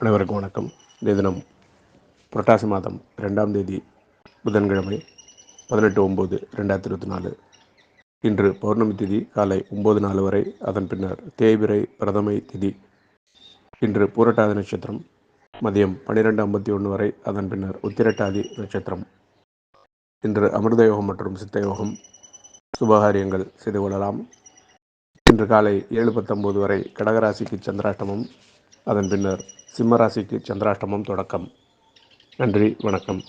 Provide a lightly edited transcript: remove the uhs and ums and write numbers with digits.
அனைவருக்கும் வணக்கம். இந்த தினம் புரட்டாசி மாதம் 2ஆம் தேதி புதன்கிழமை 18/9/2024. இன்று பௌர்ணமி திதி காலை 9:04 வரை. அதன் பின்னர் தேய்பிறை பிரதமை திதி. இன்று பூரட்டாதி நட்சத்திரம் மதியம் 12:51 வரை. அதன் பின்னர் உத்திரட்டாதி நட்சத்திரம். இன்று அமிர்த யோகம் மற்றும் சித்த யோகம். சுபகாரியங்கள் செய்து கொள்ளலாம். இன்று காலை 7:19 வரை கடகராசிக்கு சந்திராஷ்டமம். அதன் பின்னர் சிம்மராசிக்கு சந்திராஷ்டமம் தொடக்கம். நன்றி, வணக்கம்.